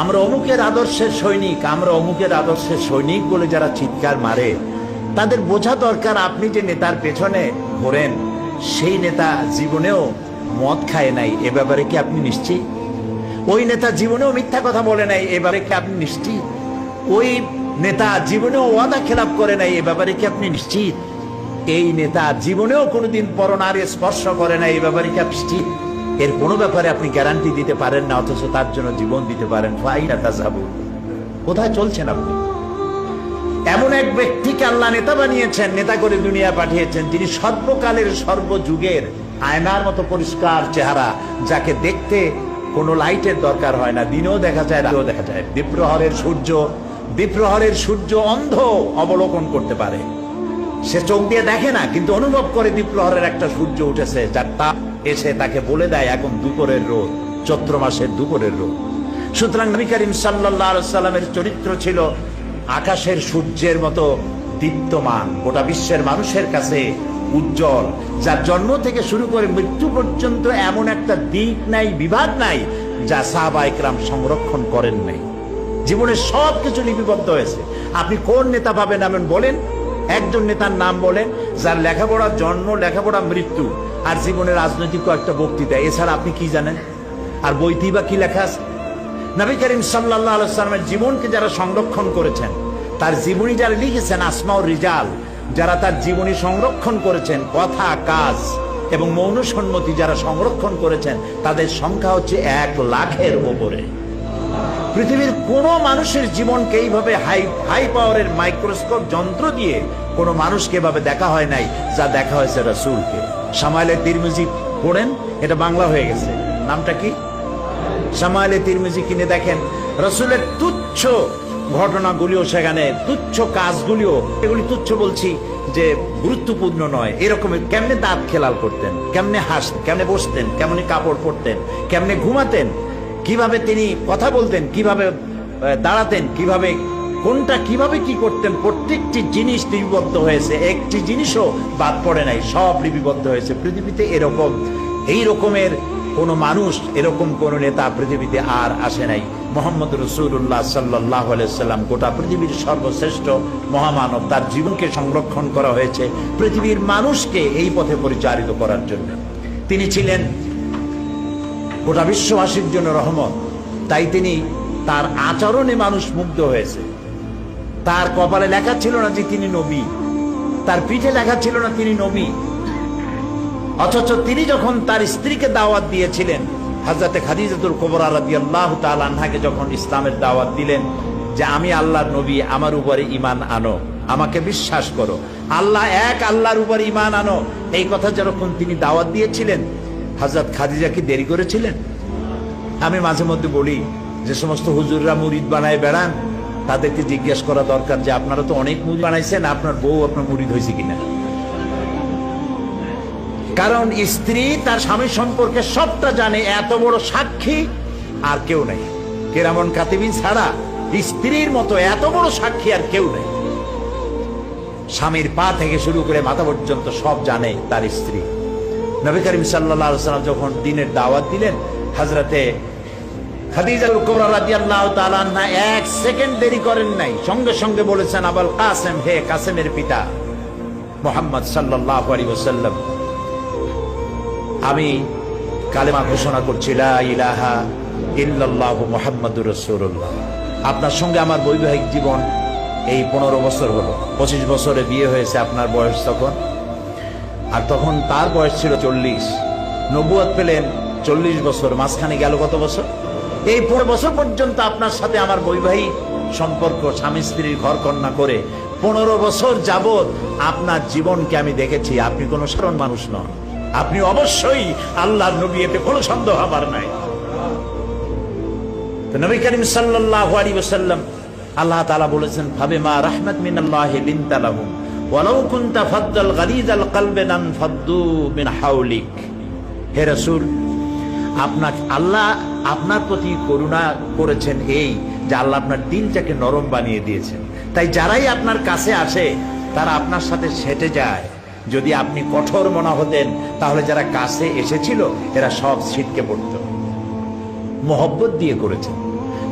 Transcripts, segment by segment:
আমরা অমুকের আদর্শের সৈনিক, আমরা অমুকের আদর্শের সৈনিক বলে যারা চিৎকার মারে, তাদের বোঝা দরকার আপনি যে নেতার পেছনে ঘোরেন সেই নেতা জীবনেও মদ খায় নাই, এ ব্যাপারে কি আপনি নিশ্চিত? ওই নেতা জীবনেও মিথ্যা কথা বলে নাই, এ ব্যাপারে কি আপনি নিশ্চিত? ওই নেতা জীবনেও ওয়াদা খেলাপ করে নাই, এ ব্যাপারে কি আপনি নিশ্চিত? এই নেতা জীবনেও কোনোদিন পরনারী স্পর্শ করে নাই, এই ব্যাপারে কি আপনি নিশ্চিত? এর কোনো ব্যাপারে আপনি গ্যারান্টি দিতে পারেন না, অথচ তার জন্য জীবন দিতে পারেন। ফাইনা তাযাবুন, কোথায় চলছেন আপনি? এমন এক ব্যক্তিকে আল্লাহ নেতা বানিয়েছেন, নেতা করে দুনিয়া পাঠিয়েছেন, যিনি সর্বকালের সর্বযুগের আয়নার মতো পরিষ্কার চেহারা, যাকে দেখতে কোনো লাইটের দরকার হয় না, দিনেও দেখা যায় রাতেও দেখা যায়। দ্বীপ্রহরের সূর্য অন্ধ অবলোকন করতে পারে, সে চোখ দিয়ে দেখে না, কিন্তু অনুভব করে দ্বীপ্রহরের একটা সূর্য উঠেছে, যার তাপ এসে তাকে বলে দেয় এখন দুপুরের রোদ, চৈত্র মাসের দুপুরের রোদ। সুতরাং নবী করিম সাল্লাল্লাহু আলাইহি ওয়াসাল্লামের চরিত্র ছিল আকাশের সূর্যের মতো দীপ্তমান, গোটা বিশ্বের মানুষের কাছে উজ্জ্বল, যার জন্ম থেকে শুরু করে মৃত্যু পর্যন্ত এমন একটা দিক নাই, বিভাগ নাই যা সাহাবায়ে কেরাম সংরক্ষণ করেন নাই। জীবনের সবকিছু লিপিবদ্ধ হয়েছে। আপনি কোন নেতা পাবেন এমন বলেন, একজন নেতার নাম বলেন যার লেখাপড়ার জন্ম, লেখাপড়া, মৃত্যু আর জীবনের রাজনৈতিক একটা বক্তৃতা, এছাড়া আপনি কি জানেন? আর বইতেই বা কি লেখা আছে? নবী করিম সাল্লাল্লাহু আলাইহি ওয়াসাল্লামের জীবনকে যারা সংরক্ষণ করেছেন, তার জীবনী যারা লিখেছেন, আসমাউর রিজাল, যারা তার জীবনী সংরক্ষণ করেছেন, কথা, কাজ এবং মৌন সম্মতি যারা সংরক্ষণ করেছেন, তাদের সংখ্যা হচ্ছে 1 লাখের উপরে। পৃথিবীর কোন মানুষের জীবনকে এইভাবে হাই পাওয়ারের মাইক্রোস্কোপ যন্ত্র দিয়ে কোন মানুষকে এভাবে দেখা হয় নাই যা দেখা হয়েছে রাসূলকে। শামাইলে তিরমিজি পড়েন, এটা বাংলা হয়ে গেছে, নামটা কি? শামাইলে তিরমিজি কিনে দেখেন, রাসূলের তুচ্ছ ঘটনাগুলিও সেখানে, তুচ্ছ কাজগুলিও, এগুলি তুচ্ছ বলছি যে গুরুত্বপূর্ণ নয়, এরকমের কেমনে দাঁত খেলাল করতেন, কেমনে হাসতেন, কেমনে বসতেন, কেমনে কাপড় পরতেন, কেমনে ঘুমাতেন, কিভাবে তিনি কথা বলতেন, কিভাবে দাঁড়াতেন, কিভাবে কোনটা কিভাবে কি করতেন, প্রত্যেকটি জিনিস লিপিবদ্ধ হয়েছে, একটি জিনিসও বাদ পড়ে নাই, সব লিপিবদ্ধ হয়েছে। পৃথিবীতে এরকম, এই রকমের কোন মানুষ, এরকম কোন নেতা পৃথিবীতে আর আসে নাই। মুহাম্মদ রাসূলুল্লাহ সাল্লাল্লাহু আলাইহি ওয়াসাল্লাম গোটা পৃথিবীর সর্বশ্রেষ্ঠ মহামানব, তার জীবনকে সংরক্ষণ করা হয়েছে পৃথিবীর মানুষকে এই পথে পরিচালিত করার জন্য। তিনি ছিলেন গোটা বিশ্ববাসীর জন্য রহমত, তাই তিনি, তার আচরণে মানুষ মুগ্ধ হয়েছে। তার কপালে লেখা ছিল না যে তিনি নবী, তার পিঠে লেখা ছিল না তিনি নবী, অথচ তিনি যখন তার স্ত্রীকে দাওয়াত দিয়েছিলেন, হযরতে খাদিজাতুল কুবরা রাদিয়াল্লাহু তাআলা আনহাকে যখন ইসলামের দাওয়াত দিলেন যে আমি আল্লাহর নবী, আমার উপরে ঈমান আনো, আমাকে বিশ্বাস করো, আল্লাহ এক, আল্লাহর উপরে ঈমান আনো, এই কথা যখন তিনি দাওয়াত দিয়েছিলেন, হযরত খাদিজা কি দেরি করেছিলেন? আমি মাঝে মধ্যে বলি, যে সমস্ত হুজুররা মুরিদ বানায় বেড়ান, তাদেরকে জিজ্ঞেস করা দরকার যে আপনারা তো অনেক মুরিদ বানাইছেন, আপনার বউ আপনার মুরিদ হয়েছে কিনা? কারণ স্ত্রী তার স্বামী সম্পর্কে সবটা জানে, এত বড় সাক্ষী আর কেউ নেই। কিরামান কাতিবিন ছাড়া স্ত্রীর মতো এত বড় সাক্ষী আর কেউ নেই। স্বামীর পা থেকে শুরু করে মাথা পর্যন্ত সব জানে তার স্ত্রী। নবী করিম সাল্লাল্লাহু আলাইহি ওয়াসাল্লাম যখন দ্বীনের দাওয়াত দিলেন, হযরতে খাদিজাতুল কুবরা রাদিয়াল্লাহু তাআলা আনহা 1 সেকেন্ড দেরি করেন নাই, সঙ্গে সঙ্গে বলেছেন, আবুল কাসেম, হে কাসেমের পিতা মুহাম্মদ সাল্লাল্লাহু আলাইহি ওয়াসাল্লাম, আমি কালেমা ঘোষণা করছি, লা ইলাহা ইল্লাল্লাহু মুহাম্মাদুর রাসূলুল্লাহ। আপনার সঙ্গে আমার বৈবাহিক জীবন এই 15 বছর হলো, 25 বছরে বিয়ে হয়েছে আপনার বয়স তখন, আর তখন তার বয়স ছিল 40। নবুয়ত পেলেন 40 বছর, মাঝখানে গেল কত বছর? এই 15 বছর পর্যন্ত আপনার সাথে আমার বৈবাহিক সম্পর্ক, স্বামী স্ত্রীর ঘর কন্যা করে 15 বছর যাবত আপনার জীবনকে আমি দেখেছি। আপনি কোনো সাধারণ মানুষ নন, আপনি অবশ্যই আল্লাহর নবী, এতে কোনো সন্দেহ আমার নাই। তো নবী করিম সাল্লাল্লাহু আলাইহি ওয়াসাল্লাম, আল্লাহ তাআলা বলেছেন, ফাবিমা রাহমাত মিনাল্লাহি লিনতা লাহুম ওয়ালাউ কুনতা ফাদ্দাল গালিযাল কলবি লানফাদ্দু মিন হাওলিক। হে রাসূল, আল্লাহ আপনার প্রতি করুণা করেছেন এই যে আল্লাহ আপনার দিলটাকে নরম বানিয়ে দিয়েছেন, তাই যারাই আপনার কাছে আসে তারা আপনার সাথে সেটে যায়। যদি আপনি কঠোর মনা হতেন তাহলে যারা কাছে এসেছিল এরা সব ছিটকে পড়ত। মোহব্বত দিয়ে করেছেন।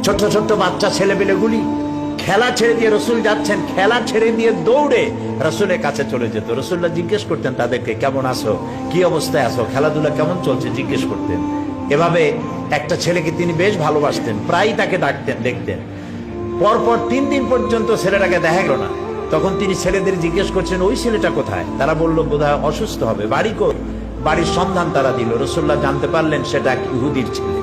ছোট্ট ছোট্ট বাচ্চা ছেলেপেলেগুলি খেলা ছেড়ে দিয়ে রসুল যাচ্ছেন, খেলা ছেড়ে দিয়ে দৌড়ে রসুলের কাছে চলে যেত। রসুল্লাহ জিজ্ঞেস করতেন তাদেরকে, কেমন আছো, কি অবস্থায় আছো, খেলাধুলা কেমন চলছে জিজ্ঞেস করতেন। এভাবে একটা ছেলেকে তিনি বেশ ভালোবাসতেন, প্রায় তাকে ডাকতেন, দেখতেন। পরপর 3 দিন পর্যন্ত ছেলেটাকে দেখা গেল না। তখন তিনি ছেলেদের জিজ্ঞেস করছেন, ওই ছেলেটা কোথায়? তারা বলল বোধহয় অসুস্থ হবে, বাড়ি কই? বাড়ির সন্ধান তারা দিল। রসুল্লাহ জানতে পারলেন সেটা এক ইহুদির ছেলে।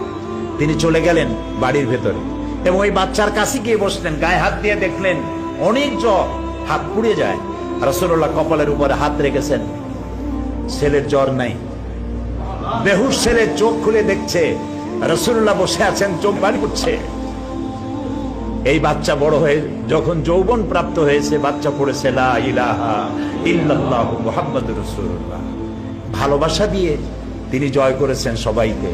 তিনি চলে গেলেন বাড়ির ভেতরে এবং ওই বাচ্চার কাছে গিয়ে বসলেন, গায়ে হাত দিয়ে দেখলেন অনেক জ্বর, হাত পুড়ে যায়। রাসূলুল্লাহ কপালের উপরে হাত রেখেছেন, ছেলের জ্বর নাই। বেহুশ ছেলে চোখ খুলে দেখছে রাসূলুল্লাহ বসে আছেন, চোখ বাড়ি করছে। এই বাচ্চা বড় হয়ে যখন যৌবন প্রাপ্ত হয়েছে, বাচ্চা পড়েছে লা ইলাহা ইল্লাল্লাহু মুহাম্মাদুর রাসূলুল্লাহ। ভালোবাসা দিয়ে তিনি জয় করেছেন সবাইকে।